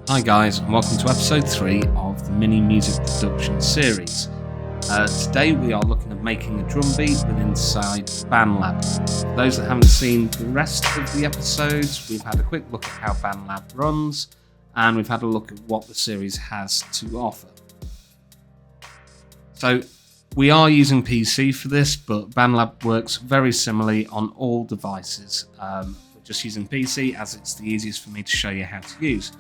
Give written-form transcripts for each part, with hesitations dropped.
Hi guys, and welcome to episode 3 of the mini music production series. Today we are looking at making a drum beat with inside BandLab. For those that haven't seen the rest of the episodes, we've had a quick look at how BandLab runs, and we've had a look at what the series has to offer. So we are using PC for this, but BandLab works very similarly on all devices. We're just using PC as it's the easiest for me to show you how to use.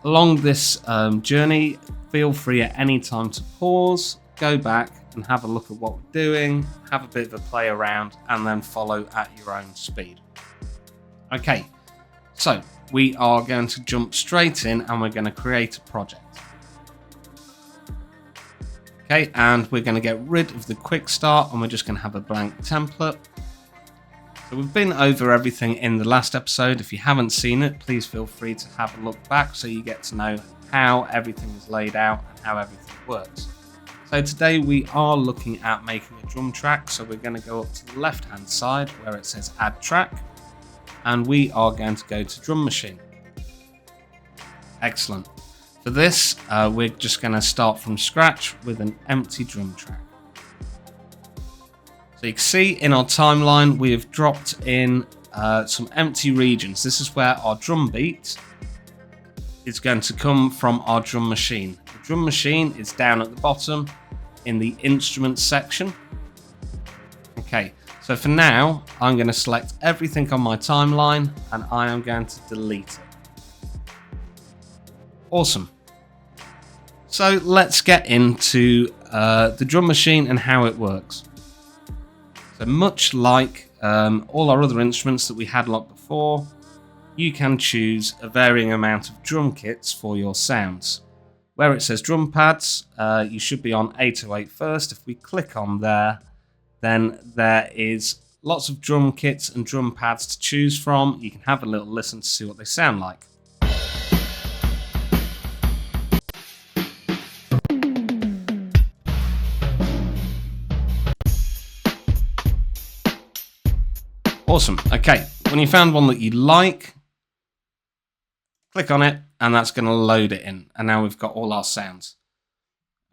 Along this journey, feel free at any time to pause, go back and have a look at what we're doing, have a bit of a play around, and then follow at your own speed. Okay, so we are going to jump straight in and we're going to create a project. Okay, and we're going to get rid of the quick start and we're just going to have a blank template. So we've been over everything in the last episode. If you haven't seen it, please feel free to have a look back so you get to know how everything is laid out and how everything works. So today we are looking at making a drum track. So we're going to go up to the left hand side where it says add track, and we are going to go to drum machine. Excellent. For this, we're just going to start from scratch with an empty drum track. So you can see in our timeline we have dropped in some empty regions. This is where our drum beat is going to come from our drum machine. The drum machine is down at the bottom in the instruments section. Okay, so for now I'm going to select everything on my timeline and I am going to delete it. Awesome. So let's get into the drum machine and how it works. So much like all our other instruments that we had locked before, you can choose a varying amount of drum kits for your sounds. Where it says drum pads, you should be on 808 first. If we click on there, then there is lots of drum kits and drum pads to choose from. You can have a little listen to see what they sound like. Awesome. Okay, when you found one that you like, click on it and that's going to load it in. And now we've got all our sounds.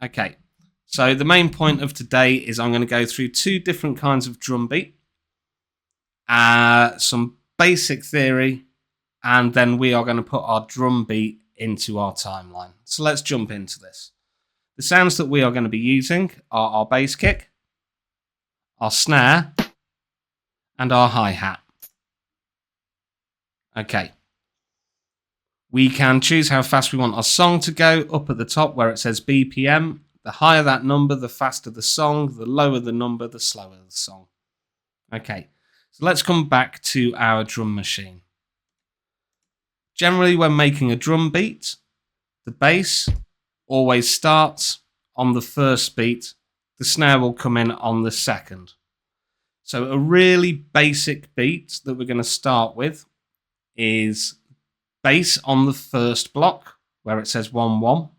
Okay, so the main point of today is I'm going to go through two different kinds of drum beat, some basic theory, and then we are going to put our drum beat into our timeline. So let's jump into this. The sounds that we are going to be using are our bass kick, our snare, and our hi-hat. Okay. We can choose how fast we want our song to go. Up at the top where it says BPM, the higher that number, the faster the song, the lower the number, the slower the song. Okay, so let's come back to our drum machine. Generally, when making a drum beat, the bass always starts on the first beat. The snare will come in on the second. So a really basic beat that we're going to start with is bass on the first block where it says 1-1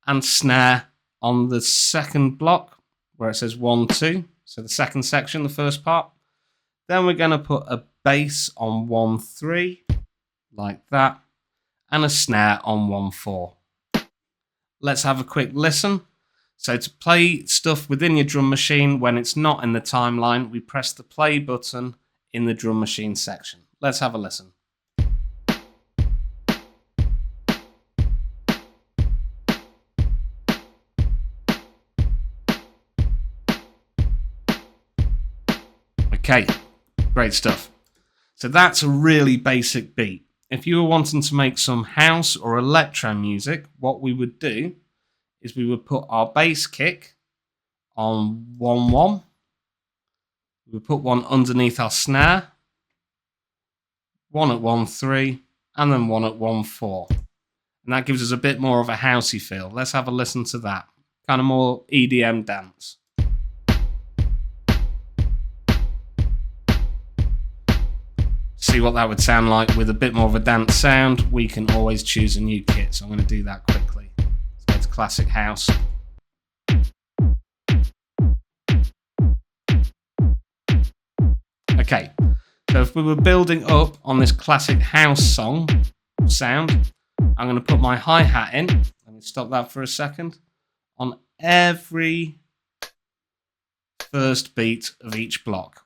and snare on the second block where it says 1-2. So the second section, the first part. Then we're going to put a bass on 1-3 like that and a snare on 1-4. Let's have a quick listen. So to play stuff within your drum machine when it's not in the timeline, we press the play button in the drum machine section. Let's have a listen. Okay, great stuff. So that's a really basic beat. If you were wanting to make some house or electro music, what we would do is we would put our bass kick on 1-1. We would put one underneath our snare, one at 1-3, and then one at 1-4. And that gives us a bit more of a housey feel. Let's have a listen to that. Kind of more EDM dance. See what that would sound like with a bit more of a dance sound. We can always choose a new kit, so I'm going to do that quickly. It's classic house. Okay, so if we were building up on this classic house song sound, I'm going to put my hi-hat in. Let me stop that for a second. On every first beat of each block.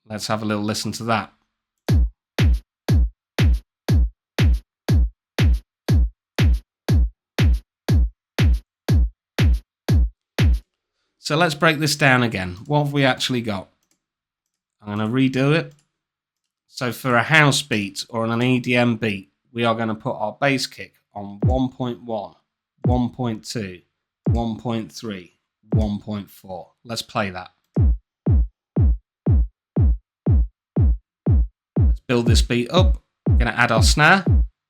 Let's have a little listen to that. So let's break this down again. What have we actually got? I'm going to redo it. So for a house beat or an EDM beat, we are going to put our bass kick on 1.1, 1.2, 1.3, 1.4. Let's play that. Let's build this beat up. We're going to add our snare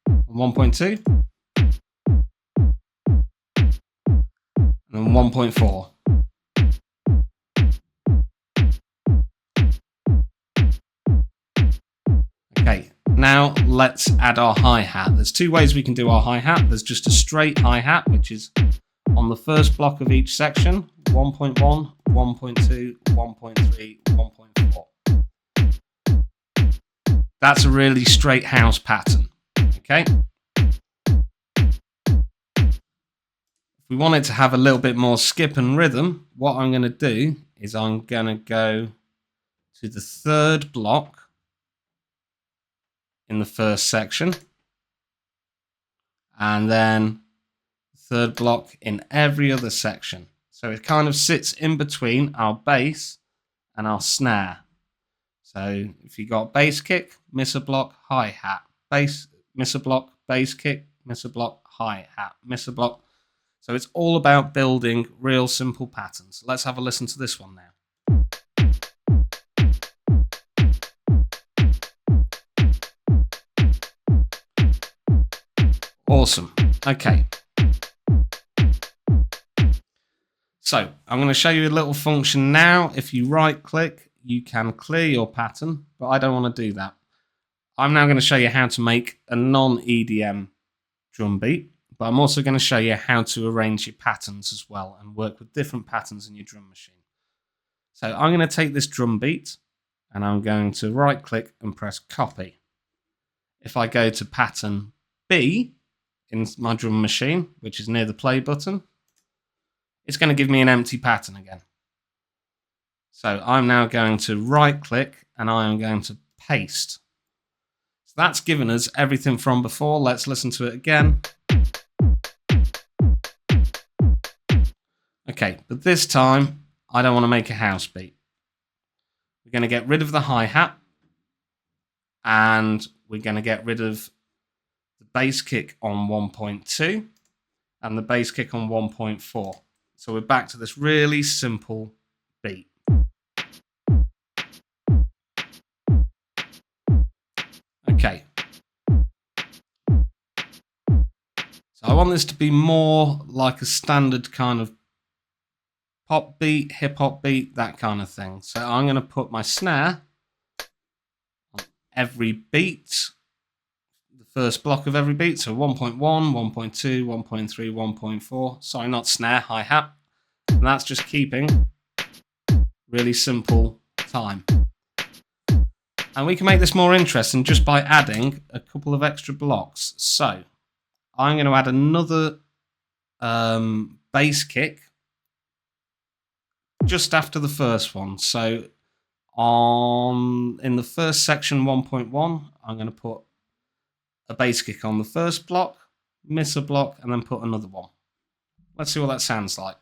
on 1.2 and then 1.4. Okay, now let's add our hi-hat. There's two ways we can do our hi-hat. There's just a straight hi-hat, which is on the first block of each section, 1.1, 1.2, 1.3, 1.4. That's a really straight house pattern, okay? If we want it to have a little bit more skip and rhythm, what I'm going to do is I'm going to go to the third block in the first section, and then third block in every other section. So it kind of sits in between our bass and our snare. So if you got bass kick, miss a block, hi-hat, bass, miss a block, bass kick, miss a block, hi-hat, miss a block. So it's all about building real simple patterns. Let's have a listen to this one now. Awesome. Okay. So I'm going to show you a little function now. If you right click, you can clear your pattern, but I don't want to do that. I'm now going to show you how to make a non-EDM drum beat, but I'm also going to show you how to arrange your patterns as well and work with different patterns in your drum machine. So I'm going to take this drum beat and I'm going to right click and press copy. If I go to pattern B in my drum machine, which is near the play button, it's going to give me an empty pattern again. So I'm now going to right click and I am going to paste. So that's given us everything from before. Let's listen to it again. Okay, but this time I don't want to make a house beat. We're going to get rid of the hi-hat and we're going to get rid of the bass kick on 1.2 and the bass kick on 1.4. So we're back to this really simple beat. Okay. So I want this to be more like a standard kind of pop beat, hip hop beat, that kind of thing. So I'm going to put my snare on every beat, the first block of every beat. So 1.1, 1.2, 1.3, 1.4. Sorry, not snare, hi-hat. And that's just keeping really simple time. And we can make this more interesting just by adding a couple of extra blocks. So I'm going to add another bass kick just after the first one. So in the first section 1.1, I'm going to put a bass kick on the first block, miss a block, and then put another one. Let's see what that sounds like.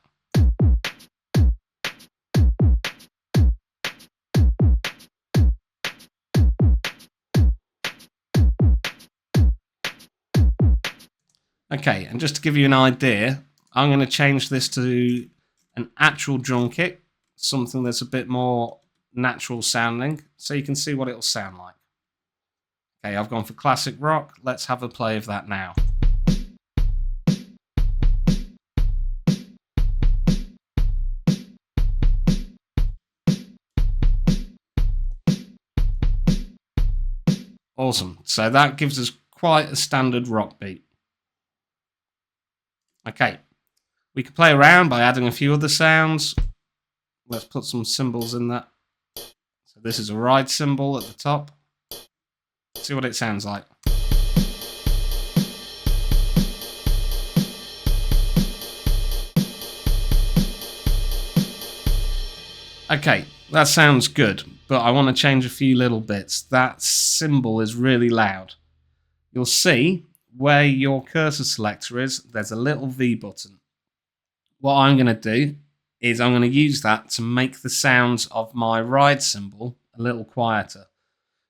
Okay, and just to give you an idea, I'm going to change this to an actual drum kit, something that's a bit more natural sounding, so you can see what it'll sound like. Okay, I've gone for classic rock. Let's have a play of that now. Awesome. So that gives us quite a standard rock beat. Okay, we can play around by adding a few other sounds. Let's put some cymbals in that. So this is a ride cymbal at the top. See what it sounds like. Okay, that sounds good, but I want to change a few little bits. That cymbal is really loud. You'll see where your cursor selector is, there's a little V button. What I'm going to do is I'm going to use that to make the sounds of my ride cymbal a little quieter.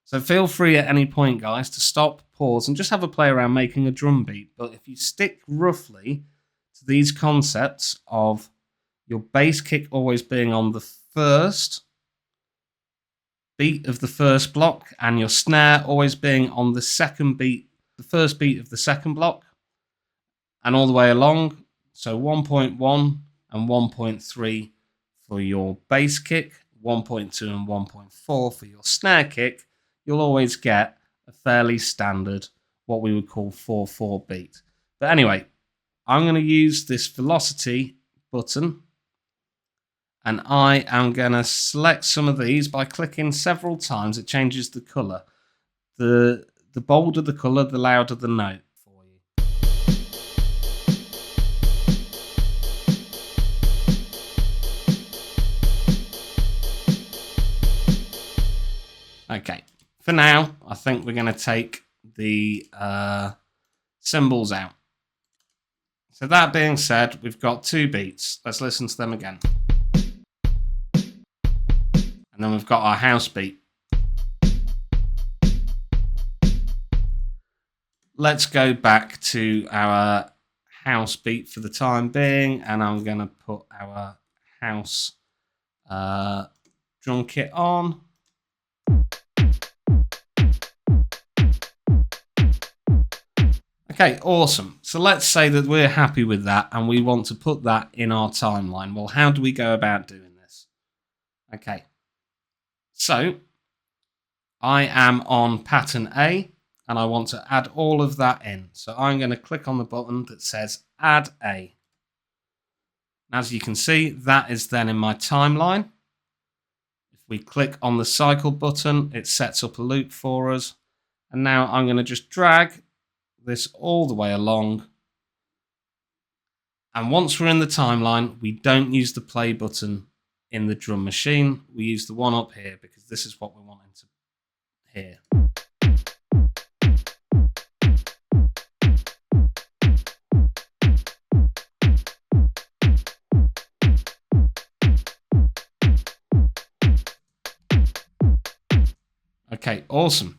So feel free at any point, guys, to stop, pause, and just have a play around making a drum beat. But if you stick roughly to these concepts of your bass kick always being on the first beat of the first block and your snare always being on the second beat, the first beat of the second block, and all the way along. So 1.1 and 1.3 for your bass kick, 1.2 and 1.4 for your snare kick, you'll always get a fairly standard, what we would call 4/4 beat. But anyway, I'm going to use this velocity button, and I am going to select some of these by clicking several times. It changes the color. The bolder the color, the louder the note for you. Okay, for now, I think we're going to take the cymbals out. So that being said, we've got 2 beats. Let's listen to them again. And then we've got our house beat. Let's go back to our house beat for the time being, and I'm going to put our house drum kit on. Okay, awesome. So let's say that we're happy with that and we want to put that in our timeline. Well, how do we go about doing this? Okay, so I am on pattern A and I want to add all of that in. So I'm going to click on the button that says Add A. As you can see, that is then in my timeline. If we click on the cycle button, it sets up a loop for us. And now I'm going to just drag this all the way along. And once we're in the timeline, we don't use the play button in the drum machine. We use the one up here because this is what we're wanting to hear. Okay, awesome.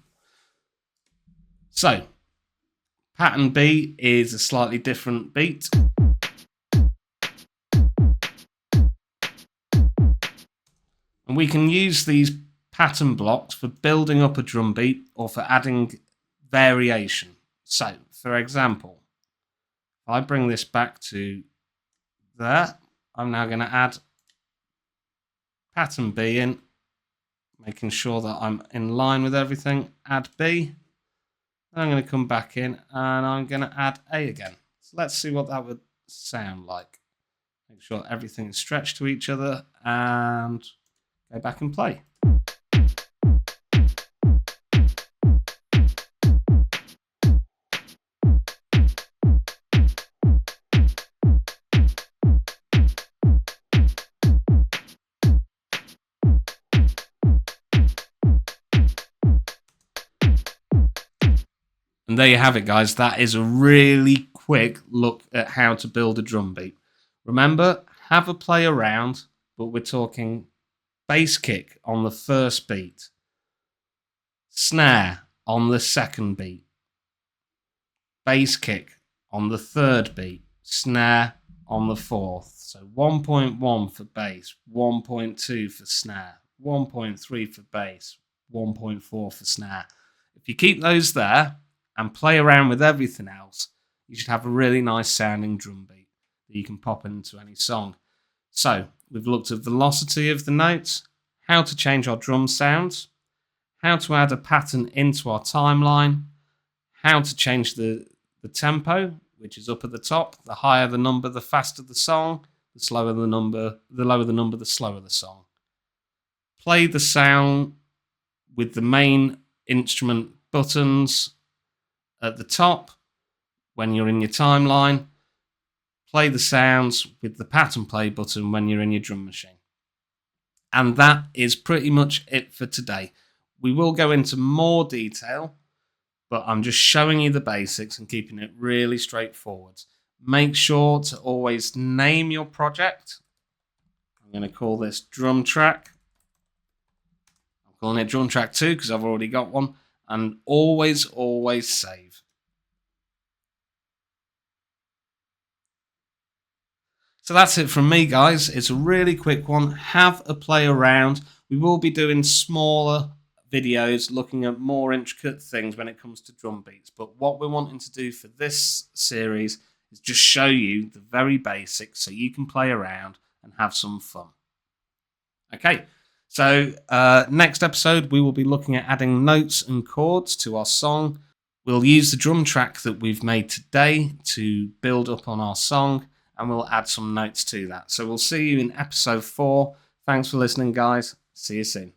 So, pattern B is a slightly different beat. And we can use these pattern blocks for building up a drum beat or for adding variation. So, for example, if I bring this back to there, I'm now going to add pattern B in, making sure that I'm in line with everything. Add B. Then I'm going to come back in and I'm going to add A again. So let's see what that would sound like. Make sure everything is stretched to each other and go back and play. And there you have it, guys. That is a really quick look at how to build a drum beat. Remember, have a play around, but we're talking bass kick on the first beat, snare on the second beat, bass kick on the third beat, snare on the fourth. So 1.1 for bass, 1.2 for snare, 1.3 for bass, 1.4 for snare. If you keep those there and play around with everything else, you should have a really nice sounding drum beat that you can pop into any song. So we've looked at velocity of the notes, how to change our drum sounds, how to add a pattern into our timeline, how to change the tempo, which is up at the top. The higher the number, the faster the song. The lower the number, the slower the song. Play the sound with the main instrument buttons at the top when you're in your timeline. Play the sounds with the pattern play button when you're in your drum machine. And that is pretty much it for today. We will go into more detail, but I'm just showing you the basics and keeping it really straightforward. Make sure to always name your project. I'm going to call this drum track. I'm calling it drum track 2 because I've already got one. And always save. So that's it from me, guys. It's a really quick one. Have a play around. We will be doing smaller videos looking at more intricate things when it comes to drum beats. But what we're wanting to do for this series is just show you the very basics so you can play around and have some fun. Okay, so next episode we will be looking at adding notes and chords to our song. We'll use the drum track that we've made today to build up on our song, and we'll add some notes to that. So we'll see you in episode 4. Thanks for listening, guys. See you soon.